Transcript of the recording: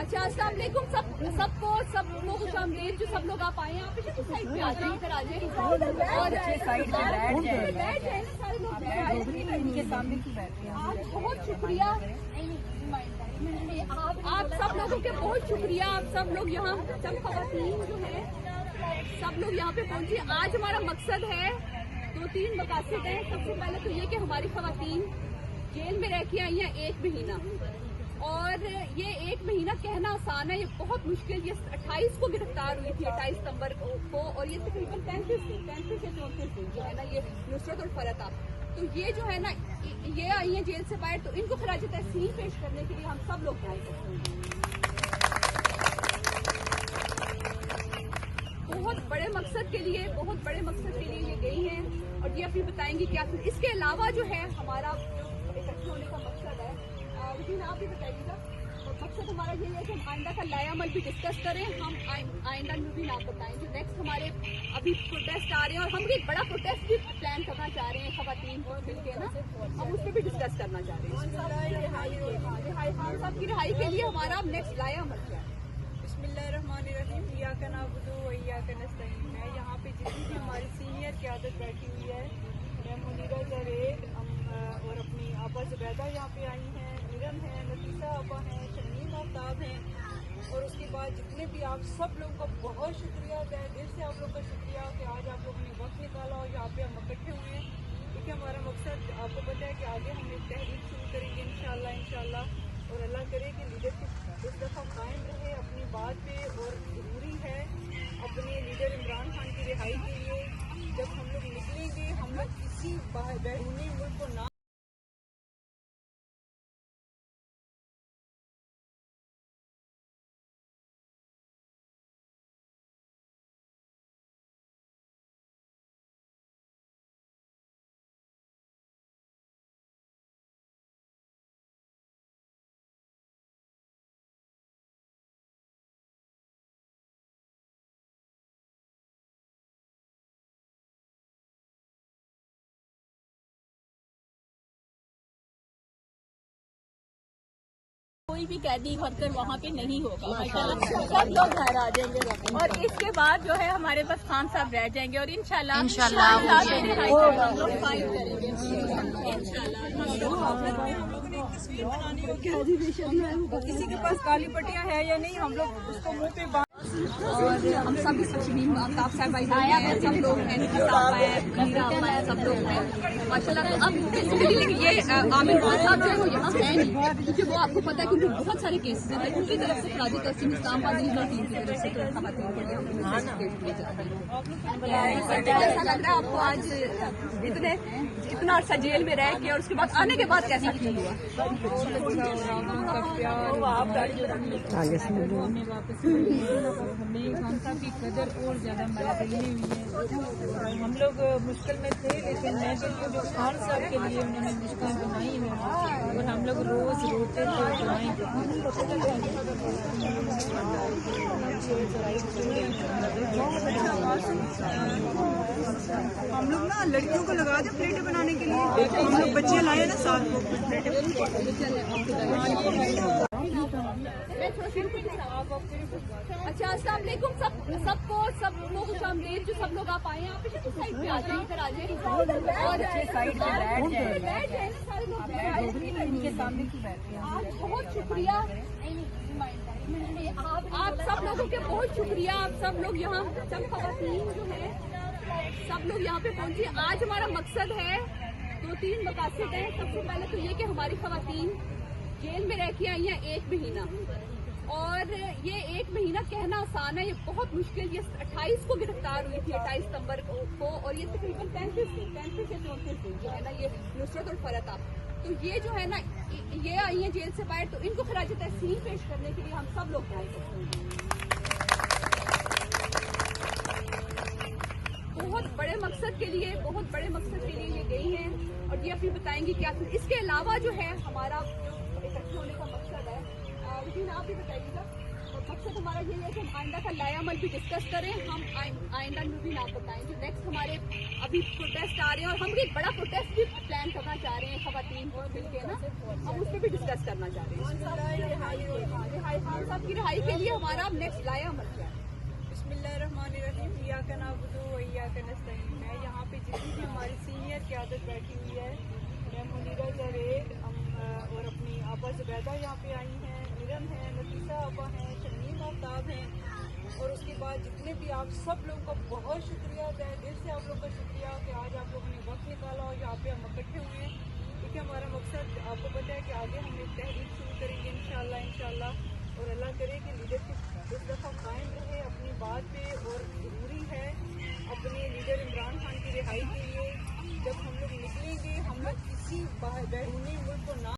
अच्छा, अस्सलाम वालेकुम सबको खुशामदीद। जो सब लोग आप आए हैं, आप इसी साइड पे आ जाइए, इधर आ जाइए और साइड पे बैठ जाए ना सारे लोग। इनके सामने की बैठे हैं। आज बहुत शुक्रिया आप सब लोगों के, बहुत शुक्रिया। आप सब लोग यहाँ, सब खवातीन जो है सब लोग यहाँ पे पहुँची। आज हमारा मकसद है, 2-3 मकासद हैं। सबसे पहले तो ये कि हमारी खवातीन जेल में रह के आई हैं 1 महीना, और ये 1 महीना कहना आसान है, ये बहुत मुश्किल। ये 28 को गिरफ्तार हुई थी, 28 सितंबर को, और ये तकरीबन 35 या 34 दिन जो है ना, ये नुसरत और फरत आप, तो ये जो है ना, ये आई है जेल से बाहर, तो इनको खराज तहसीन पेश करने के लिए हम सब लोग आए हैं। बहुत बड़े मकसद के लिए ये गई हैं, और ये अभी बताएंगी क्या। इसके अलावा जो है हमारा इकट्ठे होने का मकसद है, लेकिन आप भी बताइएगा। मकसद हमारा ये है कि हम आइंदा का लाया अमल भी डिस्कस करें। हम आइंदा में भी आप बताएं। जो नेक्स्ट हमारे अभी प्रोटेस्ट आ रहे हैं, और हम एक बड़ा प्रोटेस्ट भी प्लान करना चाह रहे हैं खवातीन को मिलकर ना, हम उस पर भी डिस्कस करना चाह रहे हैं। खान साहब की रिहाई के लिए हमारा नेक्स्ट लाया अमल क्या है। बिस्मिल्लाहिर्रहमानिर्रहीम, इय्याका नअबुदु व इय्याका नस्तईन। मैं यहाँ पे जितनी भी हमारी सीनियर क़यादत बैठी हुई है, मैं मुनीरा जावेद और अपनी आपा ज़ुबैदा यहाँ पे आई हैं, निरम है, नफीसा आपा हैं, शमीम आफ्ताब हैं, और उसके बाद जितने भी आप सब लोगों का बहुत शुक्रिया, दिल से आप लोग का शुक्रिया कि आज आप लोगों ने वक्त निकाला और यहाँ पे हम इकट्ठे हुए हैं। क्योंकि हमारा मकसद आपको पता है कि आगे हम एक तहरीक शुरू करेंगे इंशाअल्लाह, और अल्लाह करे कि लीडरशिप इस दफ़ा कायम रहे अपनी बात पे। और ज़रूरी है अपने लीडर इमरान खान की रिहाई के लिए, जब हम लोग निकलेंगे, हम लोग किसी बैरूनी मुल्क को ना कोई भी कैदी वर्कर वहाँ पे नहीं होगा, सब लोग घर आ जाएंगे, और इसके बाद जो है हमारे पास खान साहब रह जाएंगे, और इंशाल्लाह किसी के पास काली पट्टियाँ है या नहीं, हम लोग उसको मुँह पे और हम सभी शमीम आफ्ताब साहब आया है, सब लोग हैं, सब लोग हैं माशाल्लाह। तो अब बेसिकली ये आमिर खान साहब जो है वो यहाँ है नहीं, क्योंकि वो आपको पता है कि बहुत सारे केसेस हैं, उनकी तरफ से खराज तहसीन इस्लामाबाद रीजनल टीम की तरफ से खवातीन के लिए ऐसा लग रहा है आपको आज इतना अर्सा जेल में रह के, और उसके बाद आने के बाद कैसा फील हुआ? हमें खान साहब की कदर और ज़्यादा हमारे दिल में हुई है। हम लोग मुश्किल में थे, लेकिन मैं कहती हूँ जो खान साहब के लिए उन्होंने मुश्किल बनाई है, और हम लोग रोज़ रोते थे। हम लोग ना लड़कियों को लगा दे प्लेटें बनाने के लिए, हम लोग बच्चे लाए ना साथ में अच्छा, अस्सलाम वालेकुम सबको खुशामदीद। जो सब लोग आप आए हैं, आप इसी साइड पे आ जाइए, इधर आ जाइए और साइड पे बैठ जाए ना सारे लोग। इनके सामने की बैठे हैं। आज बहुत शुक्रिया आप सब लोगों के, बहुत शुक्रिया। आप सब लोग यहाँ, सब खवातीन जो है सब लोग यहाँ पे पहुँची। आज हमारा मकसद है, 2-3 मकासद हैं। सबसे पहले तो ये कि हमारी खवातीन जेल में रह के आई हैं 1 महीना, और ये 1 महीना कहना आसान है, ये बहुत मुश्किल। ये 28 को गिरफ्तार हुई थी, 28 सितंबर को, और ये तकरीबन 35 या 34 दिन जो है ना, ये नुसरत और फरत आप, तो ये जो है ना, ये आई है जेल से बाहर, तो इनको खराज तहसीन पेश करने के लिए हम सब लोग आए हैं। बहुत बड़े मकसद के लिए ये गई हैं, और ये अभी बताएंगी क्या। इसके अलावा जो है हमारा इकट्ठे होने का मकसद है, लेकिन आप भी बताइएगा। मकसद हमारा ये है कि हम आइंदा का लायामल भी डिस्कस करें, हम आइंदा में भी ना बताएं जो नेक्स्ट हमारे अभी प्रोटेस्ट आ रहे हैं, और हम एक बड़ा प्रोटेस्ट भी प्लान करना चाह रहे हैं खवातीन मिलके ना, हम उस पर भी डिस्कस करना चाह रहे हैं। खान साहब की रिहाई के लिए हमारा नेक्स्ट लायामल क्या है? बिस्मिल्लाहिर्रहमानिर्रहीम, इय्याका नअबुदु व इय्याका नस्तईन। मैं यहाँ पे जितनी भी हमारी सीनियर क़यादत बैठी हुई है, मैं मुनीरा जावेद और अपनी आपा ज़ुबैदा यहाँ पे आई हैं, निरम है, नफीसा आपा हैं, शमीम आफ्ताब हैं, और उसके बाद जितने भी आप सब लोगों का बहुत शुक्रिया, तहे दिल से आप लोगों का शुक्रिया कि आज आप लोगों ने वक्त निकाला और यहाँ पे हम इकट्ठे हुए हैं। क्योंकि हमारा मकसद आपको पता है कि आगे हम एक तहरीक शुरू करेंगे इंशाल्लाह, और अल्लाह करे कि लीडरशिप इस दफ़ा कायम रहे अपनी बात पे, और ज़रूरी है अपने लीडर इमरान खान की रिहाई के लिए जब हम लोग निकलेंगे, हम लोग किसी बैरूनी